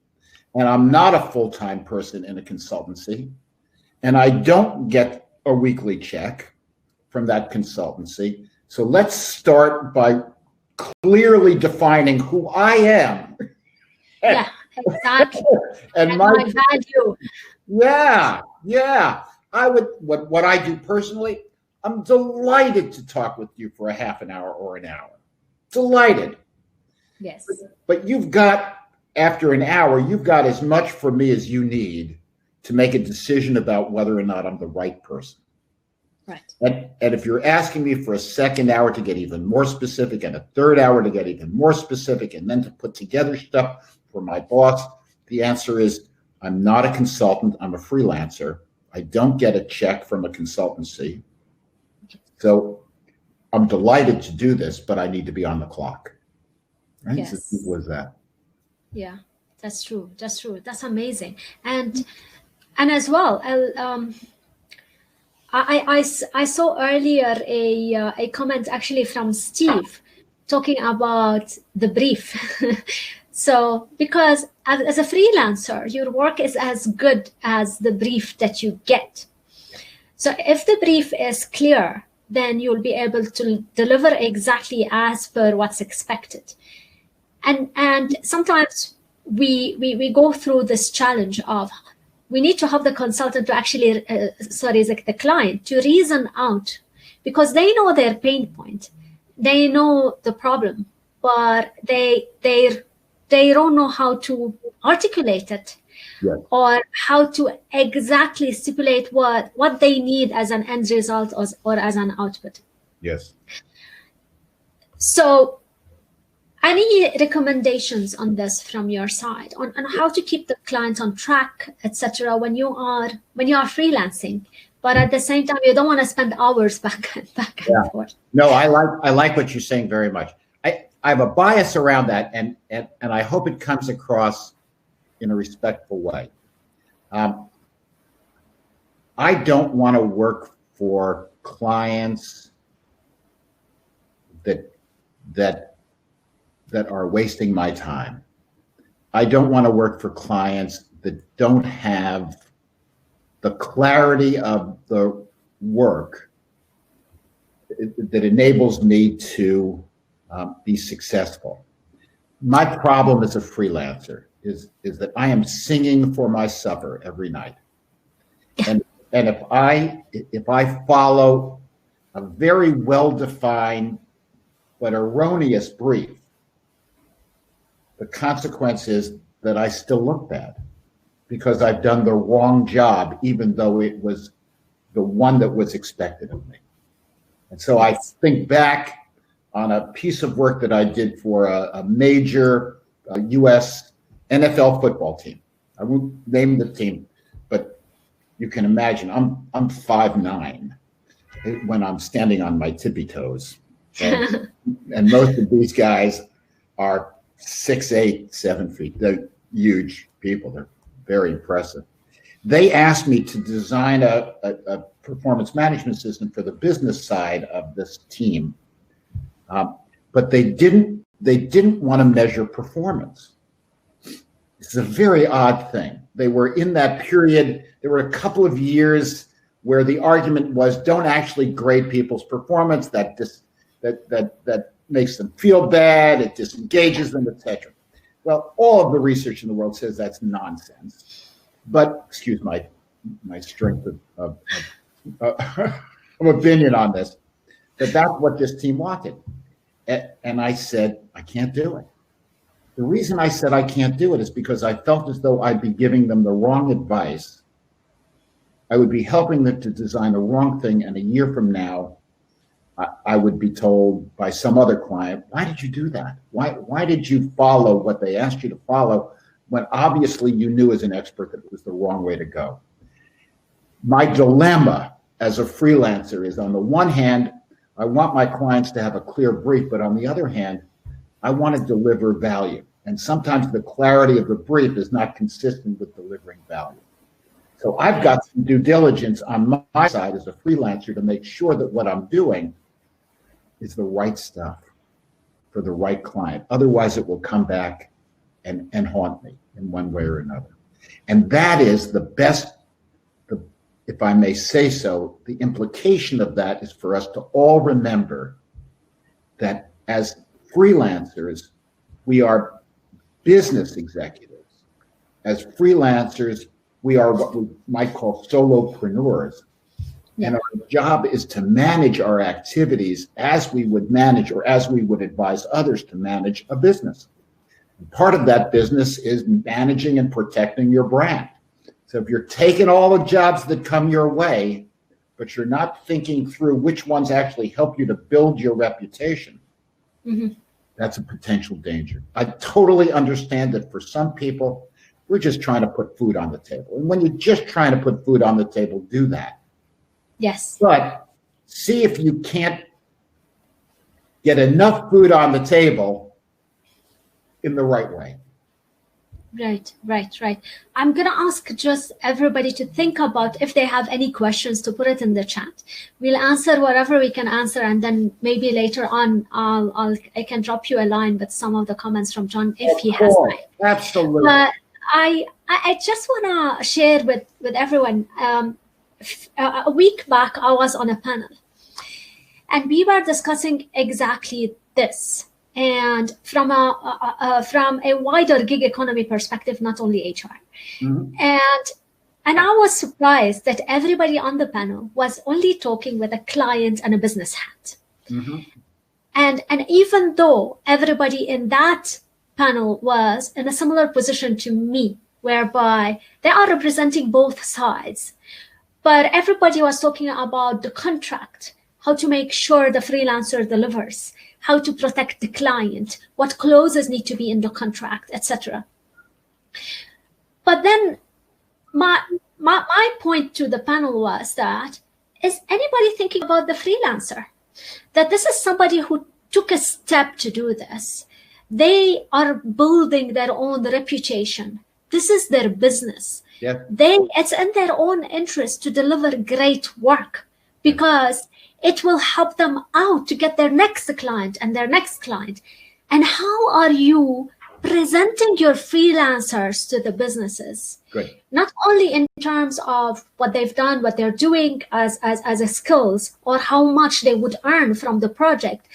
And I'm not a full-time person in a consultancy. And I don't get a weekly check from that consultancy. So let's start by clearly defining who I am. Yeah, exactly. and my value. Yeah. I would, what I do personally, I'm delighted to talk with you for a half an hour or an hour. Delighted. Yes. But you've got, after an hour, you've got as much for me as you need to make a decision about whether or not I'm the right person. Right. And if you're asking me for a second hour to get even more specific and a third hour to get even more specific and then to put together stuff for my boss, the answer is I'm not a consultant. I'm a freelancer. I don't get a check from a consultancy. So I'm delighted to do this, but I need to be on the clock. Right? Yes. As simple as that. Yeah, that's true. That's true. That's amazing. And as well, I saw earlier a comment actually from Steve talking about the brief. So because as a freelancer, your work is as good as the brief that you get. So if the brief is clear, then you'll be able to deliver exactly as per what's expected. And sometimes we go through this challenge of we need to have the consultant to actually, the client to reason out, because they know their pain point, they know the problem, but they don't know how to articulate it. Yes. Or how to exactly stipulate what they need as an end result or as an output. Yes. So any recommendations on this from your side on how to keep the client on track, etc., when you are freelancing, but at the same time you don't want to spend hours back and forth? No, I like what you're saying very much. I have a bias around that, and I hope it comes across in a respectful way. I don't want to work for clients that are wasting my time. I don't want to work for clients that don't have the clarity of the work that enables me to be successful. my problem as a freelancer is that I am singing for my supper every night. And if I follow a very well-defined but erroneous brief, the consequence is that I still look bad because I've done the wrong job, even though it was the one that was expected of me. And so I think back on a piece of work that I did for a major U.S. NFL football team. I won't name the team, but you can imagine I'm 5'9" when I'm standing on my tippy toes. And most of these guys are 6'8", 7 feet. They're huge people. They're very impressive. They asked me to design a performance management system for the business side of this team. But they didn't want to measure performance. It's a very odd thing. They were in that period. There were a couple of years where the argument was, don't actually grade people's performance. That makes them feel bad. It disengages them, etc. Well, all of the research in the world says that's nonsense. But excuse my strength of opinion on this. But that's what this team wanted. And I said, I can't do it. The reason I said I can't do it is because I felt as though I'd be giving them the wrong advice. I would be helping them to design the wrong thing. And a year from now, I would be told by some other client, why did you do that? Why did you follow what they asked you to follow when obviously you knew as an expert that it was the wrong way to go? My dilemma as a freelancer is, on the one hand, I want my clients to have a clear brief, but on the other hand, I want to deliver value. And sometimes the clarity of the brief is not consistent with delivering value. So I've got some due diligence on my side as a freelancer to make sure that what I'm doing is the right stuff for the right client. Otherwise, it will come back and haunt me in one way or another. And that is the best, if I may say so, the implication of that is for us to all remember that as freelancers, we are business executives. As freelancers, we are what we might call solopreneurs. And our job is to manage our activities as we would manage or as we would advise others to manage a business. And part of that business is managing and protecting your brand. So if you're taking all the jobs that come your way, but you're not thinking through which ones actually help you to build your reputation, that's a potential danger. I totally understand that for some people, we're just trying to put food on the table. And when you're just trying to put food on the table, do that. Yes. But see if you can't get enough food on the table in the right way. Right. I'm going to ask just everybody to think about if they have any questions to put it in the chat. We'll answer whatever we can answer, and then maybe later on I can drop you a line with some of the comments from Jon if he has time. Absolutely. But I just want to share with everyone. A week back, I was on a panel, and we were discussing exactly this. And from a wider gig economy perspective, not only HR. And I was surprised that everybody on the panel was only talking with a client and a business hat. And even though everybody in that panel was in a similar position to me, whereby they are representing both sides, but everybody was talking about the contract, how to make sure the freelancer delivers, how to protect the client, what clauses need to be in the contract, etc. But then my point to the panel was that, is anybody thinking about the freelancer? That this is somebody who took a step to do this. They are building their own reputation. This is their business. It's in their own interest to deliver great work, because it will help them out to get their next client and their next client. And how are you presenting your freelancers to the businesses? Good. Not only in terms of what they've done, what they're doing as a skills, or how much they would earn from the project,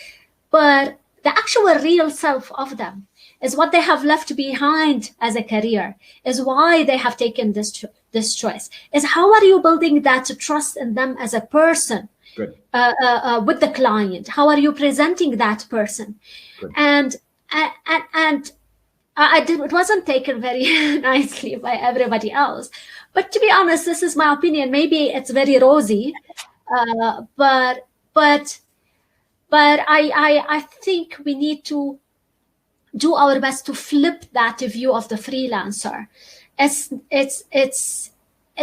but the actual real self of them. is what they have left behind as a career, is why they have taken this choice, is how are you building that trust in them as a person. Good. With the client? How are you presenting that person? Good. And it wasn't taken very nicely by everybody else. But to be honest, this is my opinion. Maybe it's very rosy, but I think we need to do our best to flip that view of the freelancer.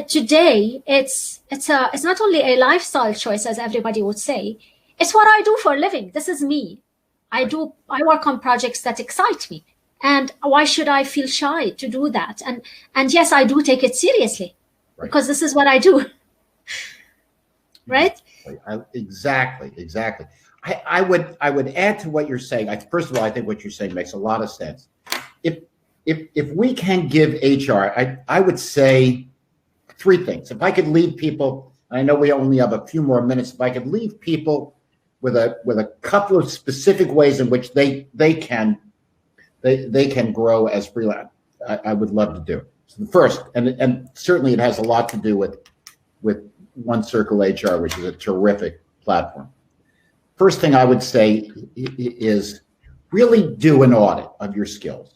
Today it's not only a lifestyle choice, as everybody would say. It's what I do for a living. This is me. I work on projects that excite me. And why should I feel shy to do that? And yes, I do take it seriously, right, because this is what I do. Right? Exactly. I would add to what you're saying. First of all, I think what you're saying makes a lot of sense. If we can give HR, I would say three things. If I could leave people, I know we only have a few more minutes. If I could leave people with a couple of specific ways in which they can grow as freelance, I would love to do it. So the first, and certainly it has a lot to do with One Circle HR, which is a terrific platform. First thing I would say is really do an audit of your skills.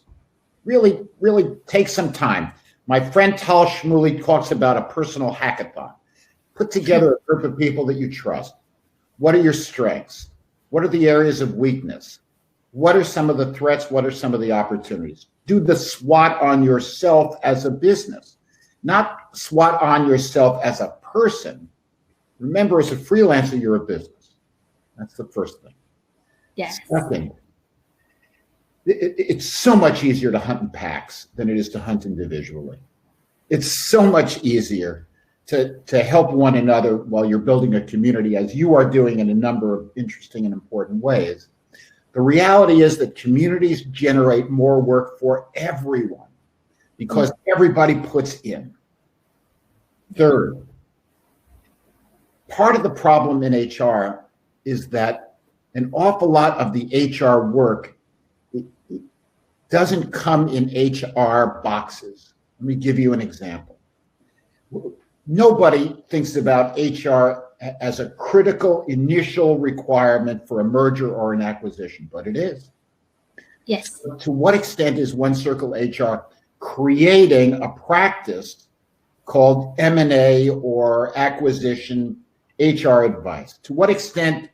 Really take some time. My friend Tal Shmuley talks about a personal hackathon. Put together a group of people that you trust. What are your strengths? What are the areas of weakness? What are some of the threats? What are some of the opportunities? Do the SWOT on yourself as a business, not SWOT on yourself as a person. Remember, as a freelancer, you're a business. That's the first thing. Yes. Second, it's so much easier to hunt in packs than it is to hunt individually. It's so much easier to help one another while you're building a community, as you are doing in a number of interesting and important ways. The reality is that communities generate more work for everyone because everybody puts in. Third, part of the problem in HR is that an awful lot of the HR work doesn't come in HR boxes. Let me give you an example. Nobody thinks about HR as a critical initial requirement for a merger or an acquisition, but it is. Yes. To what extent is One Circle HR creating a practice called M&A or acquisition HR advice? To what extent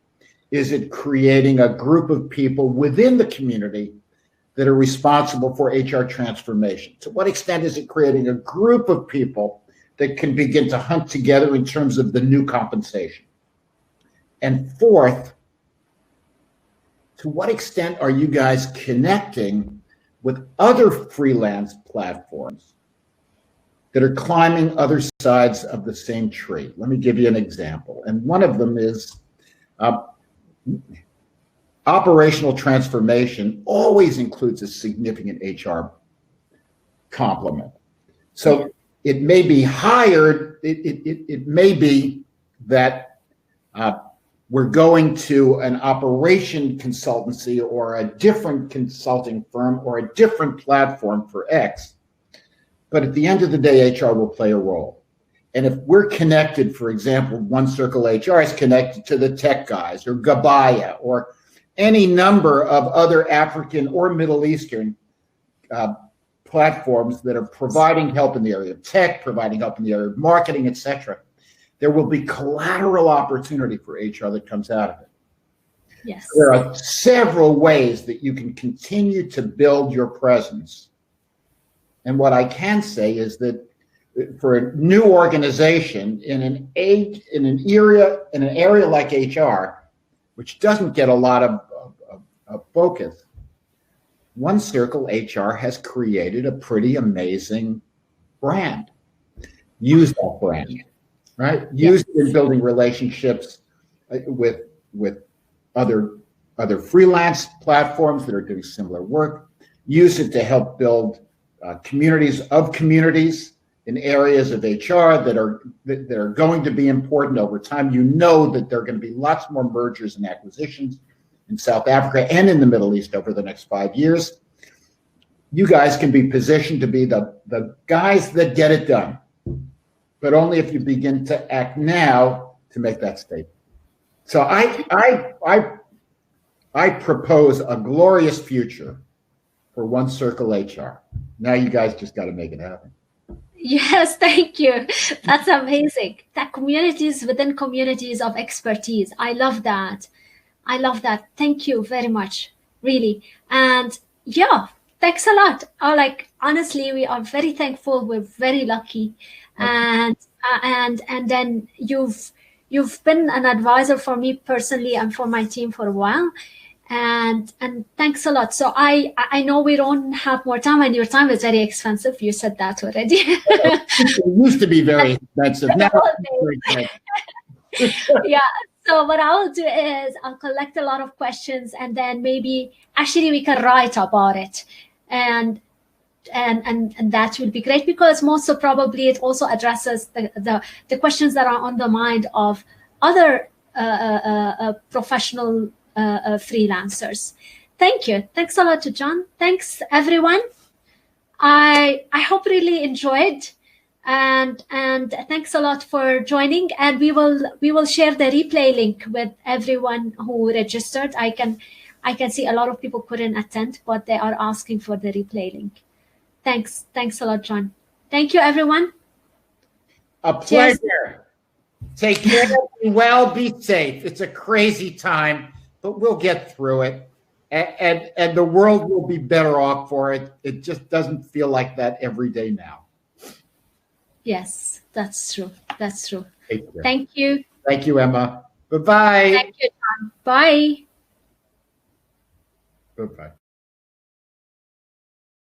is it creating a group of people within the community that are responsible for HR transformation? To what extent is it creating a group of people that can begin to hunt together in terms of the new compensation? And fourth, to what extent are you guys connecting with other freelance platforms that are climbing other sides of the same tree? Let me give you an example. And one of them is operational transformation always includes a significant HR complement. So it may be hired, it may be that we're going to an operation consultancy or a different consulting firm or a different platform for X. But at the end of the day, HR will play a role. And if we're connected, for example, One Circle HR is connected to the tech guys or Gabaya or any number of other African or Middle Eastern platforms that are providing help in the area of tech, providing help in the area of marketing, etc., there will be collateral opportunity for HR that comes out of it. Yes. There are several ways that you can continue to build your presence. And what I can say is that for a new organization in an area like HR, which doesn't get a lot of focus, One Circle HR has created a pretty amazing brand. Use that brand, right? Use it in building relationships with other freelance platforms that are doing similar work. Use it to help build communities of communities in areas of HR that are going to be important over time. You know that there are going to be lots more mergers and acquisitions in South Africa and in the Middle East over the next 5 years. you guys can be positioned to be the guys that get it done, but only if you begin to act now to make that statement. So I propose a glorious future for One Circle HR. Now you guys just got to make it happen. Yes, thank you. That's amazing. That communities within communities of expertise. I love that. I love that. Thank you very much, really. And yeah, thanks a lot. Honestly, we are very thankful. We're very lucky. And then you've been an advisor for me personally and for my team for a while. And thanks a lot. So I know we don't have more time, and your time is very expensive. You said that already. It used to be very expensive. Now yeah. So what I'll do is I'll collect a lot of questions, and then maybe actually we can write about it, and that would be great, because most probably it also addresses the questions that are on the mind of other professional freelancers. Thank you. Thanks a lot to Jon. Thanks everyone. I hope really enjoyed, and thanks a lot for joining. And we will share the replay link with everyone who registered. I can see a lot of people couldn't attend, but they are asking for the replay link. Thanks a lot, Jon. Thank you, everyone. A pleasure. Cheers. Take care. Be well. Be safe. It's a crazy time, but we'll get through it, and the world will be better off for it. It just doesn't feel like that every day now. Yes, that's true. That's true. Thank you. Thank you. Thank you, Emma. Bye-bye. Thank you, Jon. Bye. Bye-bye.